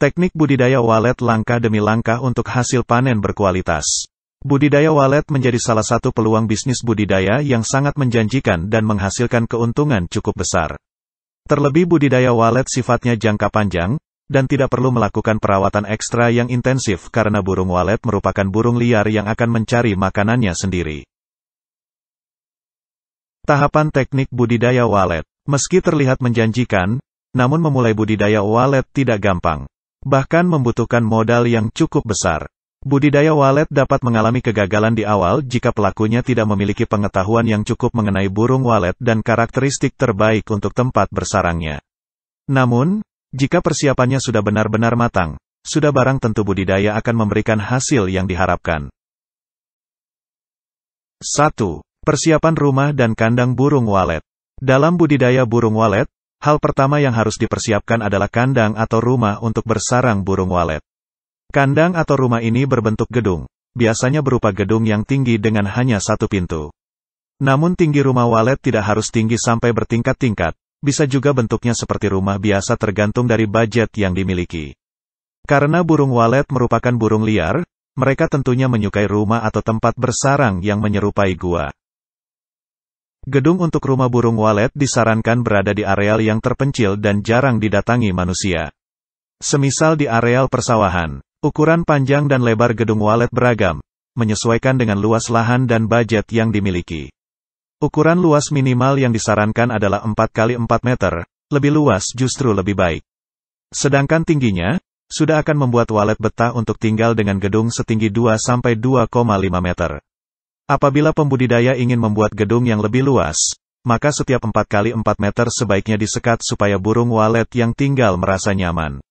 Teknik budidaya walet langkah demi langkah untuk hasil panen berkualitas. Budidaya walet menjadi salah satu peluang bisnis budidaya yang sangat menjanjikan dan menghasilkan keuntungan cukup besar. Terlebih budidaya walet sifatnya jangka panjang, dan tidak perlu melakukan perawatan ekstra yang intensif karena burung walet merupakan burung liar yang akan mencari makanannya sendiri. Tahapan teknik budidaya walet. Meski terlihat menjanjikan, namun memulai budidaya walet tidak gampang. Bahkan membutuhkan modal yang cukup besar. Budidaya walet dapat mengalami kegagalan di awal jika pelakunya tidak memiliki pengetahuan yang cukup mengenai burung walet dan karakteristik terbaik untuk tempat bersarangnya. Namun, jika persiapannya sudah benar-benar matang, sudah barang tentu budidaya akan memberikan hasil yang diharapkan. 1. Persiapan rumah dan kandang burung walet. Dalam budidaya burung walet, hal pertama yang harus dipersiapkan adalah kandang atau rumah untuk bersarang burung walet. Kandang atau rumah ini berbentuk gedung, biasanya berupa gedung yang tinggi dengan hanya satu pintu. Namun tinggi rumah walet tidak harus tinggi sampai bertingkat-tingkat, bisa juga bentuknya seperti rumah biasa tergantung dari budget yang dimiliki. Karena burung walet merupakan burung liar, mereka tentunya menyukai rumah atau tempat bersarang yang menyerupai gua. Gedung untuk rumah burung walet disarankan berada di areal yang terpencil dan jarang didatangi manusia. Semisal di areal persawahan, ukuran panjang dan lebar gedung walet beragam, menyesuaikan dengan luas lahan dan budget yang dimiliki. Ukuran luas minimal yang disarankan adalah 4x4 meter, lebih luas justru lebih baik. Sedangkan tingginya, sudah akan membuat walet betah untuk tinggal dengan gedung setinggi 2-2,5 meter. Apabila pembudidaya ingin membuat gedung yang lebih luas, maka setiap 4x4 meter sebaiknya disekat supaya burung walet yang tinggal merasa nyaman.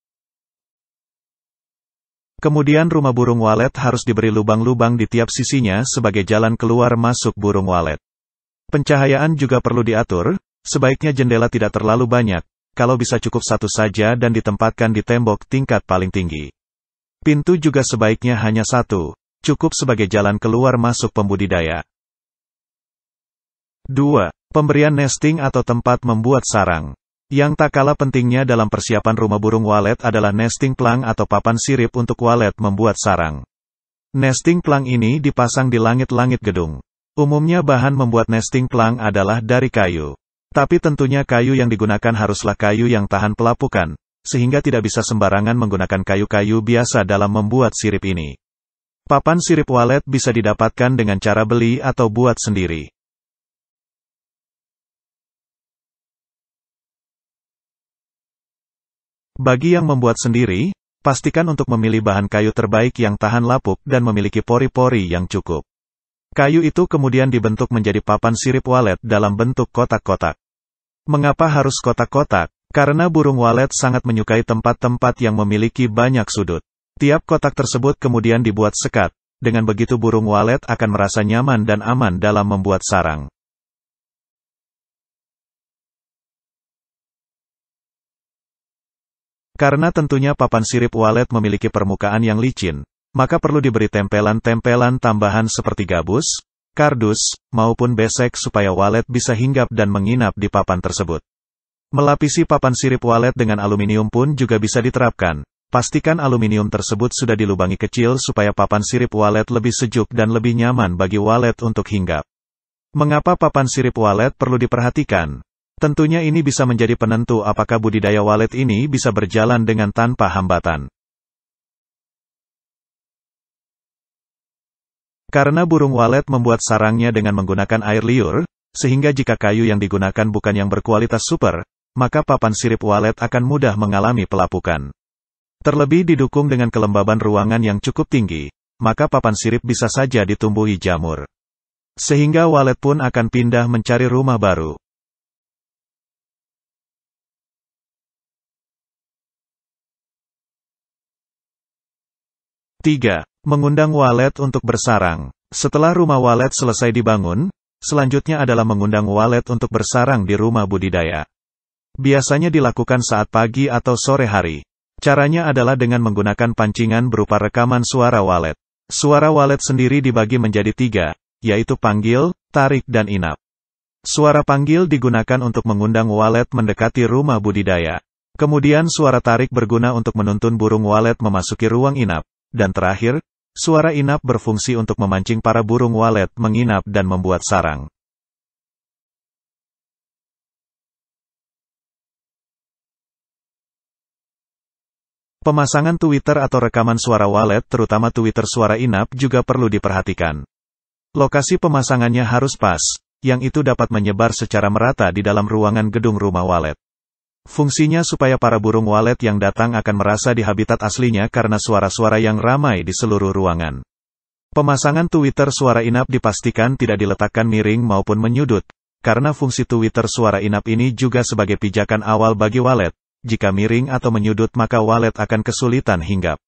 Kemudian rumah burung walet harus diberi lubang-lubang di tiap sisinya sebagai jalan keluar masuk burung walet. Pencahayaan juga perlu diatur, sebaiknya jendela tidak terlalu banyak, kalau bisa cukup satu saja dan ditempatkan di tembok tingkat paling tinggi. Pintu juga sebaiknya hanya satu, cukup sebagai jalan keluar masuk pembudidaya. 2. Pemberian nesting atau tempat membuat sarang. Yang tak kalah pentingnya dalam persiapan rumah burung walet adalah nesting plang atau papan sirip untuk walet membuat sarang. Nesting plang ini dipasang di langit-langit gedung. Umumnya bahan membuat nesting plang adalah dari kayu. Tapi tentunya kayu yang digunakan haruslah kayu yang tahan pelapukan, sehingga tidak bisa sembarangan menggunakan kayu-kayu biasa dalam membuat sirip ini. Papan sirip walet bisa didapatkan dengan cara beli atau buat sendiri. Bagi yang membuat sendiri, pastikan untuk memilih bahan kayu terbaik yang tahan lapuk dan memiliki pori-pori yang cukup. Kayu itu kemudian dibentuk menjadi papan sirip walet dalam bentuk kotak-kotak. Mengapa harus kotak-kotak? Karena burung walet sangat menyukai tempat-tempat yang memiliki banyak sudut. Tiap kotak tersebut kemudian dibuat sekat, dengan begitu burung walet akan merasa nyaman dan aman dalam membuat sarang. Karena tentunya papan sirip walet memiliki permukaan yang licin, maka perlu diberi tempelan-tempelan tambahan seperti gabus, kardus, maupun besek supaya walet bisa hinggap dan menginap di papan tersebut. Melapisi papan sirip walet dengan aluminium pun juga bisa diterapkan. Pastikan aluminium tersebut sudah dilubangi kecil supaya papan sirip walet lebih sejuk dan lebih nyaman bagi walet untuk hinggap. Mengapa papan sirip walet perlu diperhatikan? Tentunya ini bisa menjadi penentu apakah budidaya walet ini bisa berjalan dengan tanpa hambatan. Karena burung walet membuat sarangnya dengan menggunakan air liur, sehingga jika kayu yang digunakan bukan yang berkualitas super, maka papan sirip walet akan mudah mengalami pelapukan. Terlebih didukung dengan kelembaban ruangan yang cukup tinggi, maka papan sirip bisa saja ditumbuhi jamur. Sehingga walet pun akan pindah mencari rumah baru. 3. Mengundang walet untuk bersarang. Setelah rumah walet selesai dibangun, selanjutnya adalah mengundang walet untuk bersarang di rumah budidaya. Biasanya dilakukan saat pagi atau sore hari. Caranya adalah dengan menggunakan pancingan berupa rekaman suara walet. Suara walet sendiri dibagi menjadi 3, yaitu panggil, tarik dan inap. Suara panggil digunakan untuk mengundang walet mendekati rumah budidaya. Kemudian suara tarik berguna untuk menuntun burung walet memasuki ruang inap. Dan terakhir, suara inap berfungsi untuk memancing para burung walet menginap dan membuat sarang. Pemasangan tweeter atau rekaman suara walet, terutama tweeter suara inap, juga perlu diperhatikan. Lokasi pemasangannya harus pas, yang itu dapat menyebar secara merata di dalam ruangan gedung rumah walet. Fungsinya supaya para burung walet yang datang akan merasa di habitat aslinya karena suara-suara yang ramai di seluruh ruangan. Pemasangan tweeter suara inap dipastikan tidak diletakkan miring maupun menyudut, karena fungsi tweeter suara inap ini juga sebagai pijakan awal bagi walet. Jika miring atau menyudut maka walet akan kesulitan hinggap.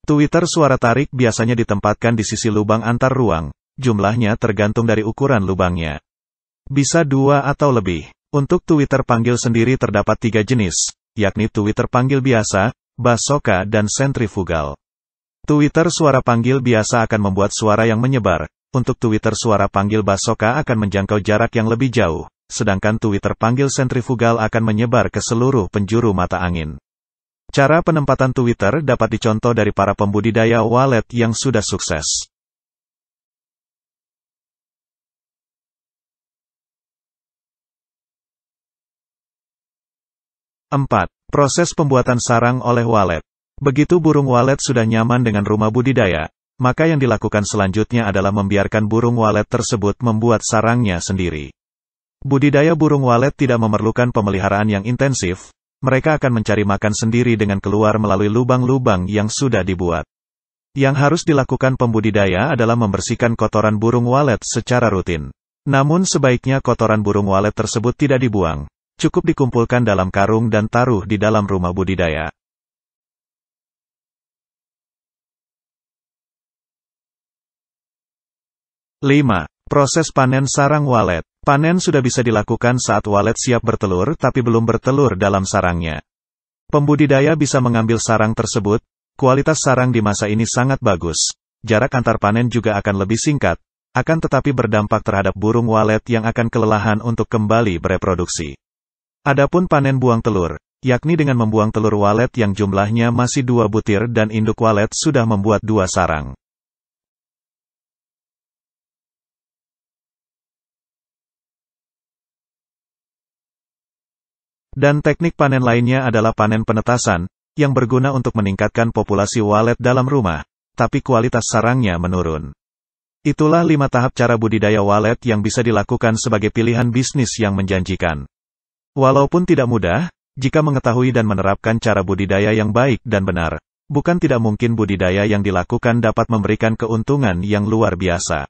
Tweeter suara tarik biasanya ditempatkan di sisi lubang antar ruang. Jumlahnya tergantung dari ukuran lubangnya. Bisa 2 atau lebih. Untuk tweeter panggil sendiri terdapat 3 jenis, yakni tweeter panggil biasa, basoka, dan sentrifugal. Tweeter suara panggil biasa akan membuat suara yang menyebar. Untuk tweeter suara panggil basoka akan menjangkau jarak yang lebih jauh, sedangkan tweeter panggil sentrifugal akan menyebar ke seluruh penjuru mata angin. Cara penempatan tweeter dapat dicontoh dari para pembudidaya walet yang sudah sukses. 4. Proses pembuatan sarang oleh walet. Begitu burung walet sudah nyaman dengan rumah budidaya, maka yang dilakukan selanjutnya adalah membiarkan burung walet tersebut membuat sarangnya sendiri. Budidaya burung walet tidak memerlukan pemeliharaan yang intensif, mereka akan mencari makan sendiri dengan keluar melalui lubang-lubang yang sudah dibuat. Yang harus dilakukan pembudidaya adalah membersihkan kotoran burung walet secara rutin. Namun sebaiknya kotoran burung walet tersebut tidak dibuang, cukup dikumpulkan dalam karung dan taruh di dalam rumah budidaya. 5. Proses panen sarang walet. Panen sudah bisa dilakukan saat walet siap bertelur tapi belum bertelur dalam sarangnya. Pembudidaya bisa mengambil sarang tersebut, kualitas sarang di masa ini sangat bagus. Jarak antar panen juga akan lebih singkat, akan tetapi berdampak terhadap burung walet yang akan kelelahan untuk kembali bereproduksi. Adapun panen buang telur, yakni dengan membuang telur walet yang jumlahnya masih 2 butir dan induk walet sudah membuat 2 sarang. Dan teknik panen lainnya adalah panen penetasan, yang berguna untuk meningkatkan populasi walet dalam rumah, tapi kualitas sarangnya menurun. Itulah 5 tahap cara budidaya walet yang bisa dilakukan sebagai pilihan bisnis yang menjanjikan. Walaupun tidak mudah, jika mengetahui dan menerapkan cara budidaya yang baik dan benar, bukan tidak mungkin budidaya yang dilakukan dapat memberikan keuntungan yang luar biasa.